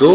2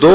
2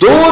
2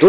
2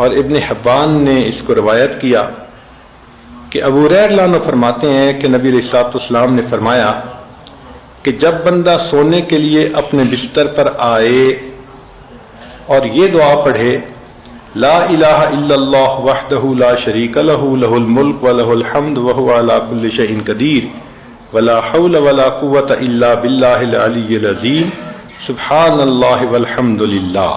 اور ابن حبان نے اس کو روایت کیا کہ ابو ہریرہ عنہ فرماتے ہیں کہ نبی علیہ الصلوۃ والسلام نے فرمایا کہ جب بندہ سونے کے لیے اپنے بستر پر آئے اور یہ دعا پڑھے لا الہ الا اللہ وحدہ لا شریک لہ لہ الملک ولہ الحمد وہو علی کل شیء قدیر ولا حول ولا قوۃ الا باللہ العلی العظیم سبحان اللہ والحمد للہ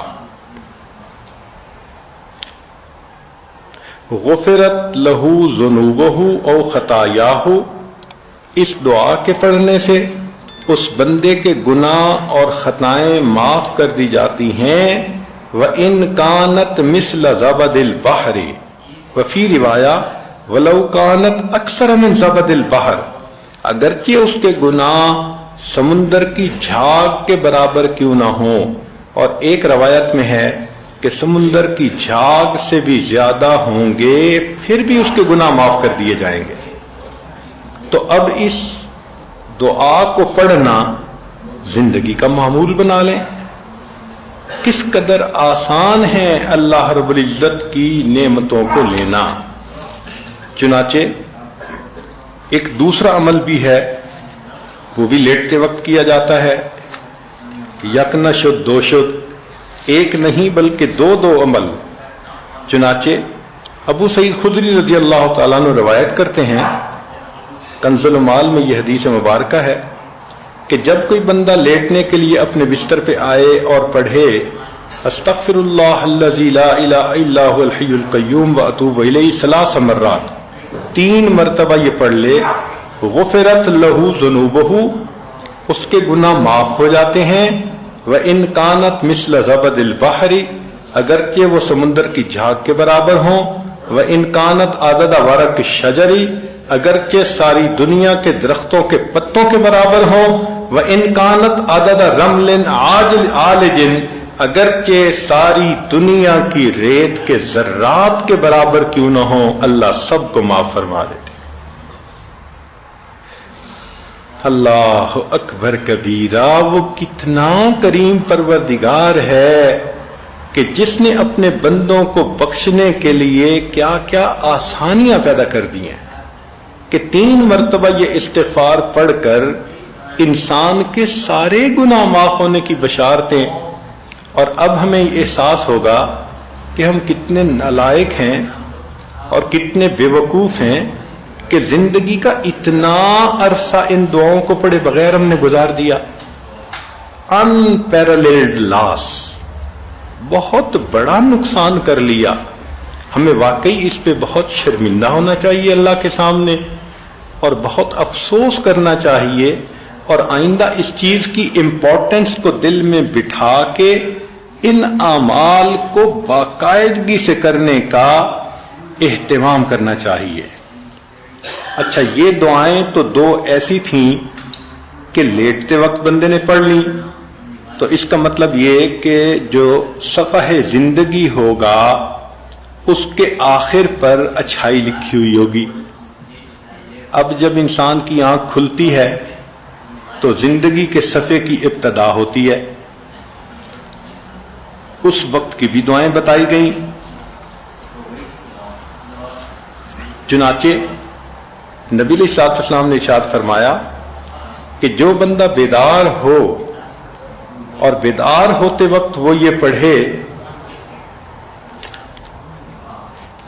غفرت لہ ذنوبہ او خطایاہ، اس دعا کے پڑھنے سے اس بندے کے گناہ اور خطائیں معاف کر دی جاتی ہیں وَإِن كَانَتْ مِثْلَ زَبَدِ الْبَحْرِ، وفی روایہ وَلَوْ كَانَتْ أَكْثَرَ مِنْ زَبَدِ الْبَحْرِ، اگرچہ اس کے گناہ سمندر کی جھاگ کے برابر کیوں نہ ہوں، اور ایک روایت میں ہے کہ سمندر کی جھاگ سے بھی زیادہ ہوں گے پھر بھی اس کے گناہ معاف کر دیے جائیں گے۔ تو اب اس دعا کو پڑھنا زندگی کا معمول بنا لیں۔ کس قدر آسان ہے اللہ رب العزت کی نعمتوں کو لینا۔ چنانچہ ایک دوسرا عمل بھی ہے، وہ بھی لیٹتے وقت کیا جاتا ہے، یک نہ شد دو شد، ایک نہیں بلکہ دو عمل۔ چنانچہ ابو سعید خدری رضی اللہ تعالیٰ عنہ روایت کرتے ہیں، کنز المال میں یہ حدیث مبارکہ ہے کہ جب کوئی بندہ لیٹنے کے لیے اپنے بستر پہ آئے اور پڑھے استغفر اللہ الذی لا الہ الا هو الحی القیوم واتوب الیہ 3 مرات، 3 مرتبہ یہ پڑھ لے، غفرت لہ ذنوبہ، اس کے گناہ معاف ہو جاتے ہیں، وَإِن كَانَتْ مِثْلَ زَبَدِ الْبَحْرِ، اگرچہ وہ سمندر کی جھاگ کے برابر ہوں، وَإِن كَانَتْ عَدَدَ وَرَقِ الشَّجَرِ، اگرچہ ساری دنیا کے درختوں کے پتوں کے برابر ہوں، وَإِن كَانَتْ عَدَدَ رَمْلٍ عَالِجٍ، اگرچہ ساری دنیا کی ریت کے ذرات کے برابر کیوں نہ ہوں، اللہ سب کو معاف فرما دیتے۔ اللہ اکبر کبیرہ، وہ کتنا کریم پروردگار ہے کہ جس نے اپنے بندوں کو بخشنے کے لیے کیا کیا آسانیاں پیدا کر دی ہیں کہ 3 مرتبہ یہ استغفار پڑھ کر انسان کے سارے گناہ معاف ہونے کی بشارتیں۔ اور اب ہمیں یہ احساس ہوگا کہ ہم کتنے نالائق ہیں اور کتنے بے وقوف ہیں کہ زندگی کا اتنا عرصہ ان دعاؤں کو پڑھے بغیر ہم نے گزار دیا۔ unparalleled loss، بہت بڑا نقصان کر لیا۔ ہمیں واقعی اس پہ بہت شرمندہ ہونا چاہیے اللہ کے سامنے، اور بہت افسوس کرنا چاہیے، اور آئندہ اس چیز کی امپورٹنس کو دل میں بٹھا کے ان اعمال کو باقاعدگی سے کرنے کا اہتمام کرنا چاہیے۔ اچھا، یہ دعائیں تو 2 ایسی تھیں کہ لیٹتے وقت بندے نے پڑھ لی، تو اس کا مطلب یہ کہ جو صفحہ زندگی ہوگا اس کے آخر پر اچھائی لکھی ہوئی ہوگی۔ اب جب انسان کی آنکھ کھلتی ہے تو زندگی کے صفحے کی ابتدا ہوتی ہے، اس وقت کی بھی دعائیں بتائی گئیں۔ چنانچہ نبی علیہ الصلوۃ والسلام نے ارشاد فرمایا کہ جو بندہ بیدار ہو اور بیدار ہوتے وقت وہ یہ پڑھے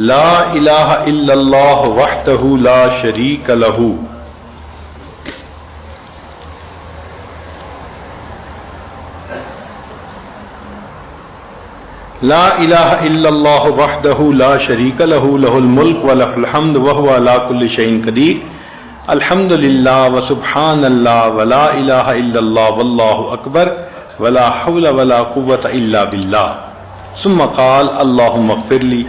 لا الہ الا اللہ وحدہ لا شریک لہ، لا الہ الا اللہ وحدہ لا شریک لہ لہ الملک ولہ الحمد وہو علی کل شیء قدیر، الحمد للہ وسبحان اللہ ولا الہ الا اللہ واللہ اکبر ولا حول ولا قوۃ الا باللہ، ثم قال اللہم اغفر لی۔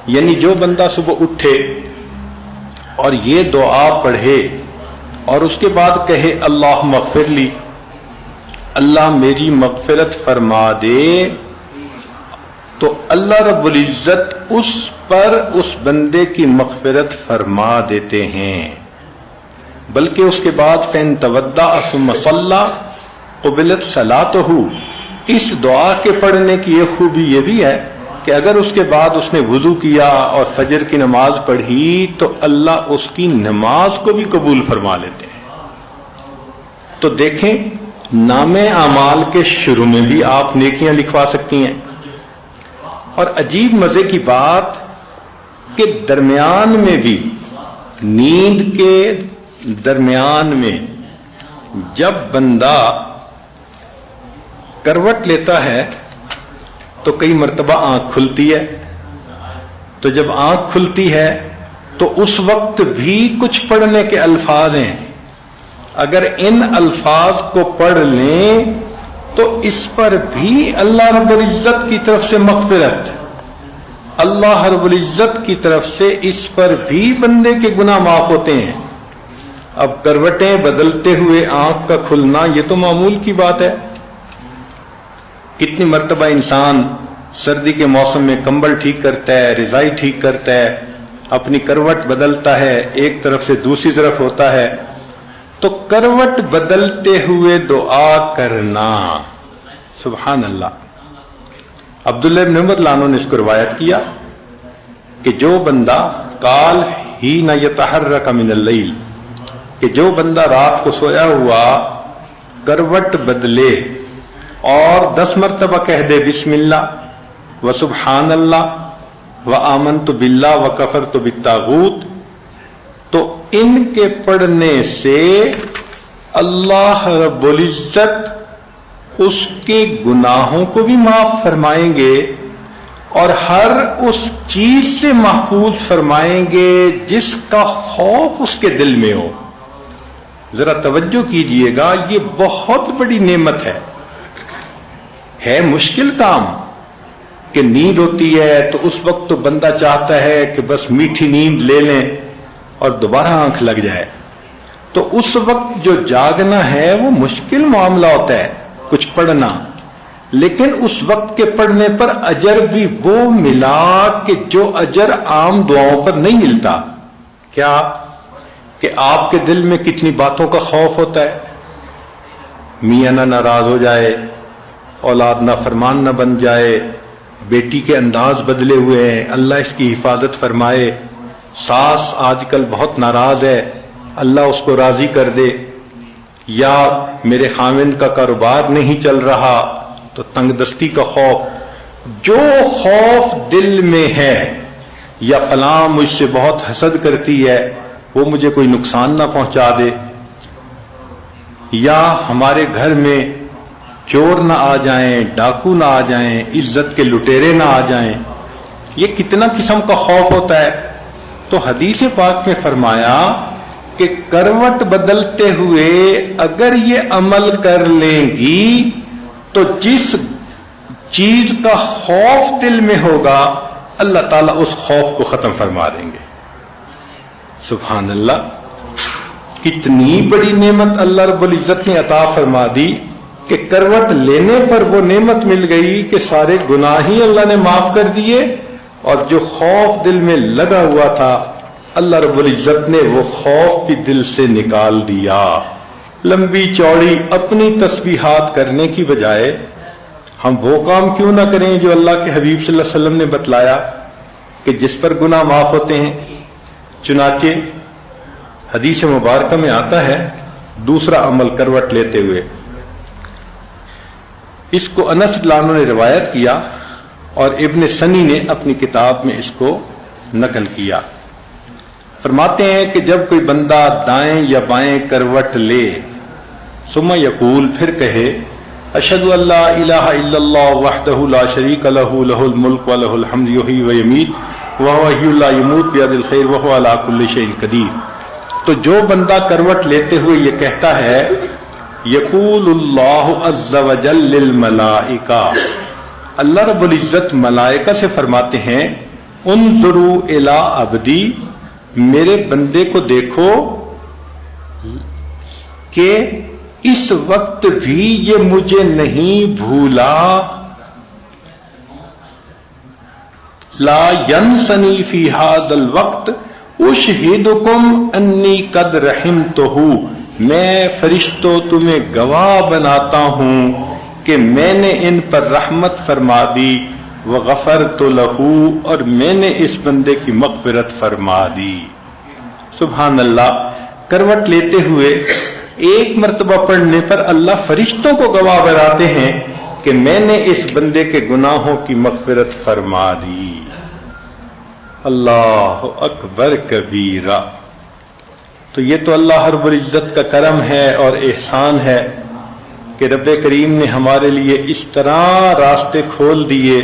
یعنی جو بندہ صبح اٹھے اور یہ دعا پڑھے اور اس کے بعد کہے اللہم اغفر لی، اللہ میری مغفرت فرما دے، تو اللہ رب العزت اس پر اس بندے کی مغفرت فرما دیتے ہیں۔ بلکہ اس کے بعد فَإِن تَوَضَّأَ ثُمَّ صَلَّى قُبِلَتْ صَلَاتُهُ، اس دعا کے پڑھنے کی یہ خوبی یہ بھی ہے کہ اگر اس کے بعد اس نے وضو کیا اور فجر کی نماز پڑھی تو اللہ اس کی نماز کو بھی قبول فرما لیتے ہیں. تو دیکھیں نام اعمال کے شروع میں بھی آپ نیکیاں لکھوا سکتی ہیں. اور عجیب مزے کی بات کہ درمیان میں بھی نیند کے درمیان میں جب بندہ کروٹ لیتا ہے تو کئی مرتبہ آنکھ کھلتی ہے. تو جب آنکھ کھلتی ہے تو اس وقت بھی کچھ پڑھنے کے الفاظ ہیں. اگر ان الفاظ کو پڑھ لیں تو اس پر بھی اللہ رب العزت کی طرف سے مغفرت، اللہ رب العزت کی طرف سے اس پر بھی بندے کے گناہ معاف ہوتے ہیں. اب کروٹیں بدلتے ہوئے آنکھ کا کھلنا یہ تو معمول کی بات ہے. کتنی مرتبہ انسان سردی کے موسم میں کمبل ٹھیک کرتا ہے، رضائی ٹھیک کرتا ہے، اپنی کروٹ بدلتا ہے، ایک طرف سے دوسری طرف ہوتا ہے. تو کروٹ بدلتے ہوئے دعا کرنا، سبحان اللہ. عبداللہ بن عمر رضی اللہ عنہ نے اس کو روایت کیا کہ جو بندہ قال حین یتحرک من اللیل، کہ جو بندہ رات کو سویا ہوا کروٹ بدلے اور 10 مرتبہ کہہ دے بسم اللہ و سبحان اللہ و آمنت باللہ و کفرت بالطاغوت، تو ان کے پڑھنے سے اللہ رب العزت اس کے گناہوں کو بھی معاف فرمائیں گے اور ہر اس چیز سے محفوظ فرمائیں گے جس کا خوف اس کے دل میں ہو. ذرا توجہ کیجئے گا، یہ بہت بڑی نعمت ہے مشکل کام کہ نیند ہوتی ہے تو اس وقت تو بندہ چاہتا ہے کہ بس میٹھی نیند لے لیں اور دوبارہ آنکھ لگ جائے. تو اس وقت جو جاگنا ہے وہ مشکل معاملہ ہوتا ہے کچھ پڑھنا، لیکن اس وقت کے پڑھنے پر اجر بھی وہ ملا کہ جو اجر عام دعاؤں پر نہیں ملتا. کیا کہ آپ کے دل میں کتنی باتوں کا خوف ہوتا ہے، میاں نہ ناراض ہو جائے، اولاد نہ فرمان نہ بن جائے، بیٹی کے انداز بدلے ہوئے ہیں اللہ اس کی حفاظت فرمائے، ساس آج کل بہت ناراض ہے اللہ اس کو راضی کر دے، یا میرے خاوند کا کاروبار نہیں چل رہا تو تنگ دستی کا خوف. جو خوف دل میں ہے، یا فلاں مجھ سے بہت حسد کرتی ہے وہ مجھے کوئی نقصان نہ پہنچا دے، یا ہمارے گھر میں چور نہ آ جائیں، ڈاکو نہ آ جائیں، عزت کے لٹیرے نہ آ جائیں، یہ کتنا قسم کا خوف ہوتا ہے. تو حدیث پاک میں فرمایا کہ کروٹ بدلتے ہوئے اگر یہ عمل کر لیں گی تو جس چیز کا خوف دل میں ہوگا اللہ تعالیٰ اس خوف کو ختم فرما دیں گے. سبحان اللہ، کتنی بڑی نعمت اللہ رب العزت نے عطا فرما دی کہ کروٹ لینے پر وہ نعمت مل گئی کہ سارے گناہ ہی اللہ نے معاف کر دیے، اور جو خوف دل میں لگا ہوا تھا اللہ رب العزت نے وہ خوف بھی دل سے نکال دیا. لمبی چوڑی اپنی تسبیحات کرنے کی بجائے ہم وہ کام کیوں نہ کریں جو اللہ کے حبیب صلی اللہ علیہ وسلم نے بتلایا کہ جس پر گناہ معاف ہوتے ہیں. چنانچہ حدیث مبارکہ میں آتا ہے دوسرا عمل کروٹ لیتے ہوئے، اس کو انس رضی اللہ عنہ نے روایت کیا اور ابن سنی نے اپنی کتاب میں اس کو نقل کیا. فرماتے ہیں کہ جب کوئی بندہ دائیں یا بائیں کروٹ لے ثم یقول، پھر کہے اشہد ان لا الہ الا اللہ وحدہ لا شریک لہ لہ الملک ولہ الحمد یحیی ویمیت وہو حی لا یموت بیدہ الخیر وہو علی کل شیء قدیر. تو جو بندہ کروٹ لیتے ہوئے یہ کہتا ہے یقول اللہ عز وجل للملائکہ، اللہ رب العزت ملائکہ سے فرماتے ہیں انظروا الی عبدی، میرے بندے کو دیکھو کہ اس وقت بھی یہ مجھے نہیں بھولا، لا ینسنی فی ھذا الوقت اشہدکم انی قد رحمتہ، میں فرشتوں تمہیں گواہ بناتا ہوں کہ میں نے ان پر رحمت فرما دی، وغفرت لہو، اور میں نے اس بندے کی مغفرت فرما دی۔ سبحان اللہ، کروٹ لیتے ہوئے ایک مرتبہ پڑھنے پر اللہ فرشتوں کو گواہ بناتے ہیں کہ میں نے اس بندے کے گناہوں کی مغفرت فرما دی۔ اللہ اکبر کبیرہ۔ تو یہ تو اللہ رب العزت کا کرم ہے اور احسان ہے کہ رب کریم نے ہمارے لیے اس طرح راستے کھول دیے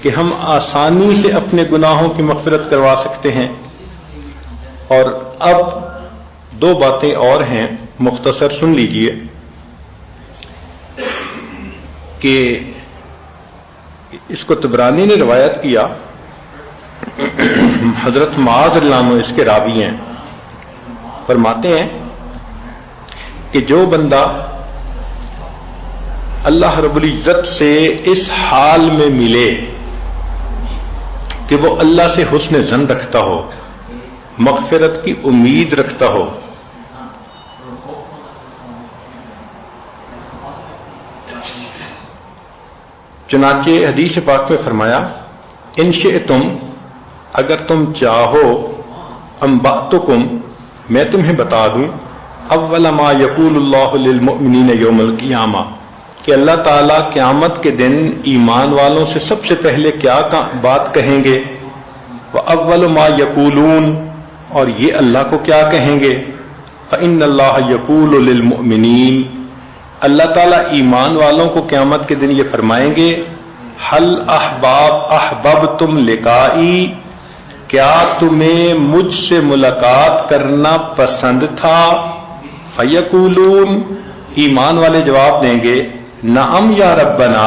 کہ ہم آسانی سے اپنے گناہوں کی مغفرت کروا سکتے ہیں۔ اور اب دو باتیں اور ہیں، مختصر سن لیجئے کہ اس کو طبرانی نے روایت کیا، حضرت معاذ رضی اللہ عنہ اس کے راوی ہیں، فرماتے ہیں کہ جو بندہ اللہ رب العزت سے اس حال میں ملے کہ وہ اللہ سے حسن ظن رکھتا ہو، مغفرت کی امید رکھتا ہو، چنانچہ حدیث پاک میں فرمایا ان شئتم، اگر تم چاہو، انبأتکم، میں تمہیں بتا دوں، اول ما یقول اللہ للمؤمنین یوم القیامہ، کہ اللہ تعالیٰ قیامت کے دن ایمان والوں سے سب سے پہلے کیا بات کہیں گے، وَأَوَّلُ مَا يَقُولُونَ، اور یہ اللہ کو کیا کہیں گے، فَإِنَّ اللَّهَ يَقُولُ لِلْمُؤْمِنِينَ، اللہ تعالیٰ ایمان والوں کو قیامت کے دن یہ فرمائیں گے، حَلْ أَحْبَبْتُمْ لِقَائِي، کیا تمہیں مجھ سے ملاقات کرنا پسند تھا، فَيَقُولُونَ، ایمان والے جواب دیں گے، نعم یا ربنا،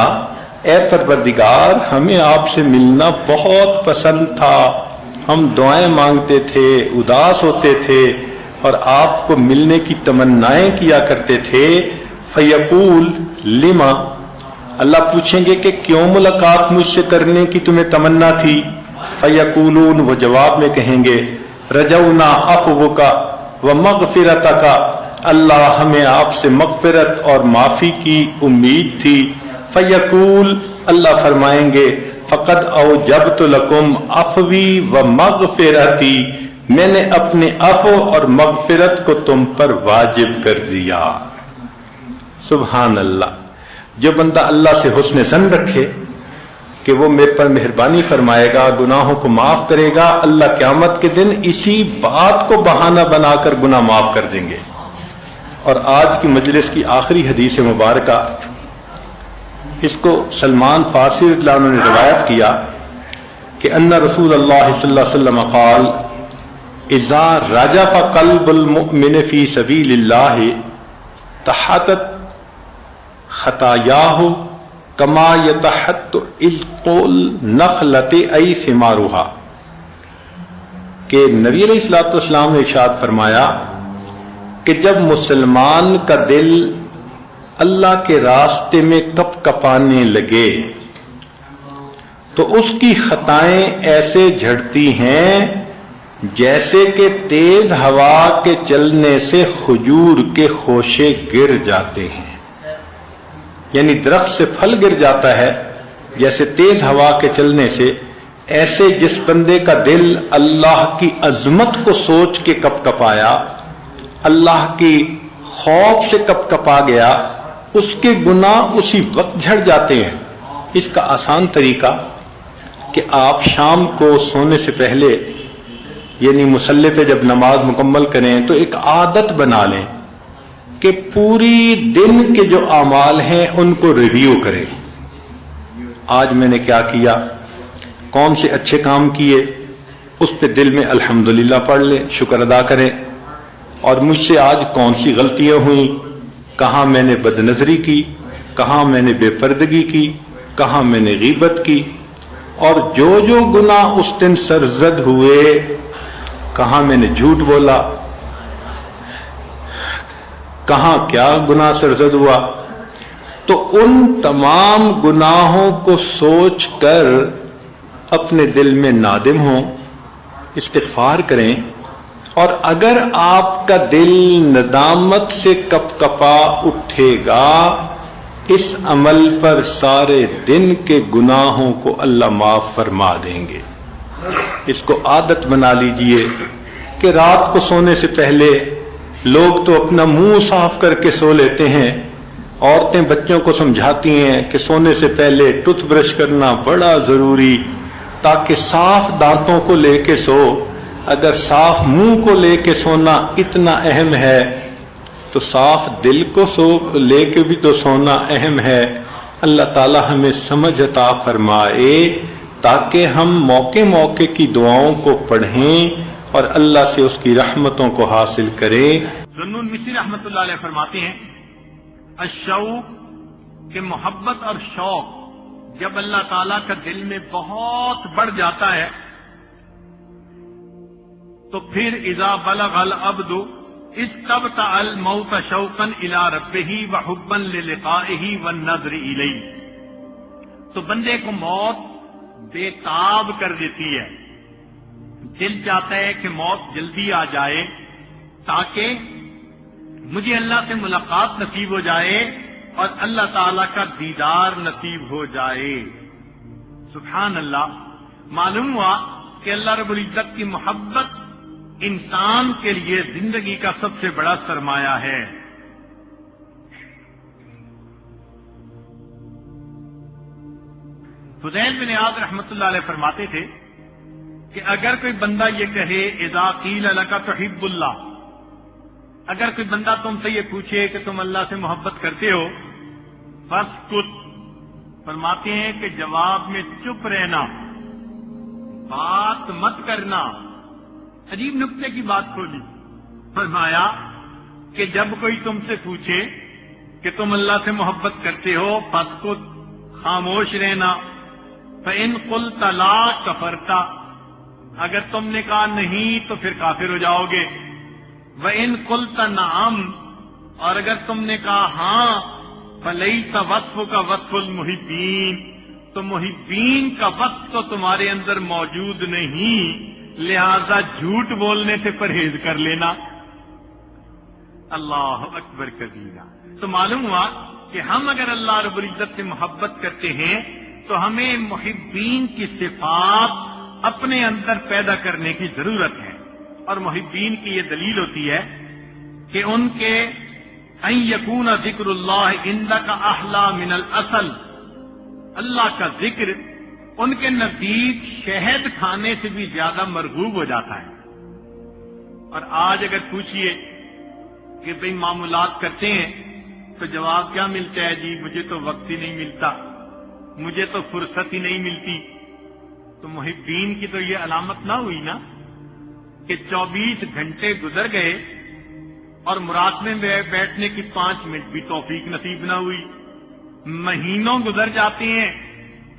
اے پروردگار ہمیں آپ سے ملنا بہت پسند تھا، ہم دعائیں مانگتے تھے، اداس ہوتے تھے اور آپ کو ملنے کی تمنائیں کیا کرتے تھے۔ فیقول لما، اللہ پوچھیں گے کہ کیوں ملاقات مجھ سے کرنے کی تمہیں تمنا تھی، فیقولون، وہ جواب میں کہیں گے، رجونا عفوک ومغفرتک، اللہ ہمیں آپ سے مغفرت اور معافی کی امید تھی۔ فیقول، اللہ فرمائیں گے، فقد اوجبت لکم عفوی ومغفرتی، میں نے اپنے عفو اور مغفرت کو تم پر واجب کر دیا۔ سبحان اللہ۔ جو بندہ اللہ سے حسن ظن رکھے کہ وہ میرے پر مہربانی فرمائے گا، گناہوں کو معاف کرے گا، اللہ قیامت کے دن اسی بات کو بہانہ بنا کر گناہ معاف کر دیں گے۔ اور آج کی مجلس کی آخری حدیث مبارکہ، اس کو سلمان فارسی رضی اللہ عنہ نے روایت کیا کہ ان رسول اللہ صلی اللہ علیہ وسلم قال اذا رجف قلب المؤمن فی سبیل اللہ تحطت خطایاہ کما یتحط عذق النخلۃ ای ثمارها، کہ نبی علیہ الصلوۃ والسلام نے ارشاد فرمایا کہ جب مسلمان کا دل اللہ کے راستے میں کپ کپانے لگے تو اس کی خطائیں ایسے جھڑتی ہیں جیسے کہ تیز ہوا کے چلنے سے کھجور کے خوشے گر جاتے ہیں، یعنی درخت سے پھل گر جاتا ہے جیسے تیز ہوا کے چلنے سے، ایسے جس بندے کا دل اللہ کی عظمت کو سوچ کے کپ کپایا، اللہ کی خوف سے کپ کپا گیا، اس کے گناہ اسی وقت جھڑ جاتے ہیں۔ اس کا آسان طریقہ کہ آپ شام کو سونے سے پہلے، یعنی مصلی پہ جب نماز مکمل کریں تو ایک عادت بنا لیں کہ پوری دن کے جو اعمال ہیں ان کو ریویو کریں۔ آج میں نے کیا کیا، کون سے اچھے کام کیے، اس پہ دل میں الحمدللہ پڑھ لیں، شکر ادا کریں، اور مجھ سے آج کون سی غلطیاں ہوئیں، کہاں میں نے بد نظری کی، کہاں میں نے بے پردگی کی، کہاں میں نے غیبت کی، اور جو جو گناہ اس دن سرزد ہوئے، کہاں میں نے جھوٹ بولا، کہاں کیا گناہ سرزد ہوا، تو ان تمام گناہوں کو سوچ کر اپنے دل میں نادم ہوں، استغفار کریں، اور اگر آپ کا دل ندامت سے کپ کپا اٹھے گا اس عمل پر سارے دن کے گناہوں کو اللہ معاف فرما دیں گے۔ اس کو عادت بنا لیجئے کہ رات کو سونے سے پہلے لوگ تو اپنا منہ صاف کر کے سو لیتے ہیں، عورتیں بچوں کو سمجھاتی ہیں کہ سونے سے پہلے ٹوتھ برش کرنا بڑا ضروری، تاکہ صاف دانتوں کو لے کے سو۔ اگر صاف منہ کو لے کے سونا اتنا اہم ہے تو صاف دل کو لے کے بھی تو سونا اہم ہے۔ اللہ تعالی ہمیں سمجھ عطا فرمائے تاکہ ہم موقع موقع کی دعاؤں کو پڑھیں اور اللہ سے اس کی رحمتوں کو حاصل کریں۔ ذوالنون مصری رحمۃ اللہ علیہ فرماتے ہیں الشوق کہ محبت اور شوق جب اللہ تعالیٰ کا دل میں بہت بڑھ جاتا ہے تو پھر اذا بلغ العبد استبطأ الموت شوقا الى ربه وحبا للقائه والنظر الیہ، تو بندے کو موت بے تاب کر دیتی ہے، دل چاہتا ہے کہ موت جلدی آ جائے تاکہ مجھے اللہ سے ملاقات نصیب ہو جائے اور اللہ تعالیٰ کا دیدار نصیب ہو جائے۔ سبحان اللہ، معلوم ہوا کہ اللہ رب العزت کی محبت انسان کے لیے زندگی کا سب سے بڑا سرمایہ ہے۔ فضیل بن عیاض رحمۃ اللہ علیہ فرماتے تھے کہ اگر کوئی بندہ یہ کہے اذا قیل لک تحب اللہ، اگر کوئی بندہ تم سے یہ پوچھے کہ تم اللہ سے محبت کرتے ہو، فاسکت، فرماتے ہیں کہ جواب میں چپ رہنا، بات مت کرنا۔ عجیب نکتے کی بات کھولی، فرمایا کہ جب کوئی تم سے پوچھے کہ تم اللہ سے محبت کرتے ہو، فاسکت، خاموش رہنا، فإن قلت لا کفرت، اگر تم نے کہا نہیں تو پھر کافر ہو جاؤ گے، وإن قلت نعم، اور اگر تم نے کہا ہاں، فلیس وصفک وصف المحبین، تو محبین کا وصف تو تمہارے اندر موجود نہیں، لہذا جھوٹ بولنے سے پرہیز کر لینا۔ اللہ اکبر کبیرہ۔ تو معلوم ہوا کہ ہم اگر اللہ رب العزت سے محبت کرتے ہیں تو ہمیں محبین کی صفات اپنے اندر پیدا کرنے کی ضرورت ہے، اور محبین کی یہ دلیل ہوتی ہے کہ ان کے ان یکون ذکر اللہ عندک احلی من العسل، اللہ کا ذکر ان کے نزدیک شہد کھانے سے بھی زیادہ مرغوب ہو جاتا ہے۔ اور آج اگر پوچھئے کہ بھئی معمولات کرتے ہیں تو جواب کیا ملتا ہے؟ جی مجھے تو وقت ہی نہیں ملتا، مجھے تو فرصت ہی نہیں ملتی۔ تو محبین کی تو یہ علامت نہ ہوئی نا کہ 24 گھنٹے گزر گئے اور مراقبے میں بیٹھنے کی 5 منٹ بھی توفیق نصیب نہ ہوئی، مہینوں گزر جاتے ہیں،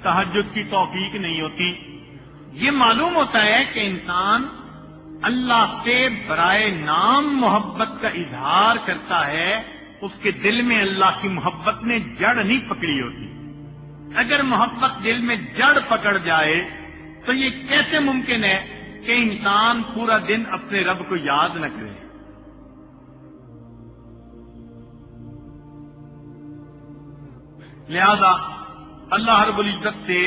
تہجد کی توفیق نہیں ہوتی۔ یہ معلوم ہوتا ہے کہ انسان اللہ سے برائے نام محبت کا اظہار کرتا ہے، اس کے دل میں اللہ کی محبت نے جڑ نہیں پکڑی ہوتی۔ اگر محبت دل میں جڑ پکڑ جائے تو یہ کیسے ممکن ہے کہ انسان پورا دن اپنے رب کو یاد نہ کرے؟ لہذا اللہ رب العزت سے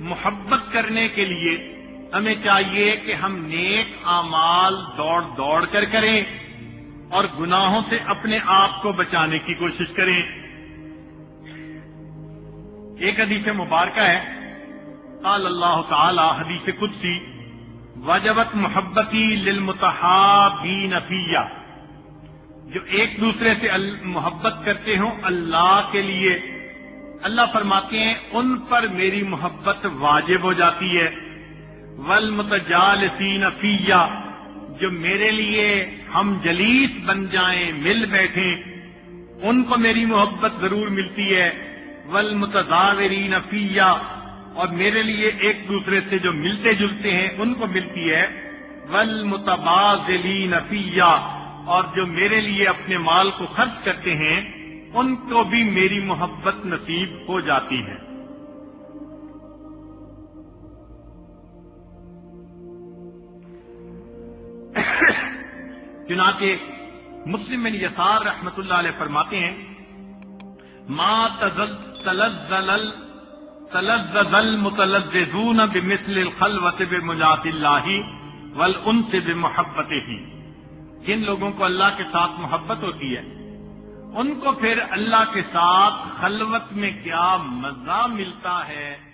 محبت کرنے کے لیے ہمیں چاہیے کہ ہم نیک اعمال دوڑ دوڑ کر کریں اور گناہوں سے اپنے آپ کو بچانے کی کوشش کریں۔ ایک حدیث مبارکہ ہے، قال اللہ تعالی، حدیث قدسی، وجبت محبتی للمتحابین فیہ، جو ایک دوسرے سے محبت کرتے ہوں اللہ کے لیے، اللہ فرماتے ہیں ان پر میری محبت واجب ہو جاتی ہے۔ والمتجالسین فیہ، جو میرے لیے ہم جلیس بن جائیں، مل بیٹھیں، ان کو میری محبت ضرور ملتی ہے۔ والمتزاورین فیہ، اور میرے لیے ایک دوسرے سے جو ملتے جلتے ہیں ان کو ملتی ہے۔ والمتبادلین فیہ، اور جو میرے لیے اپنے مال کو خرچ کرتے ہیں ان کو بھی میری محبت نصیب ہو جاتی ہے۔ چنانچہ مسلم بن یسار رحمت اللہ علیہ فرماتے ہیں ما تلذذ المتلذذون بمثل الخلوة بمناجاة اللہ والانس بمحبتہ. جن لوگوں کو اللہ کے ساتھ محبت ہوتی ہے ان کو پھر اللہ کے ساتھ خلوت میں کیا مزہ ملتا ہے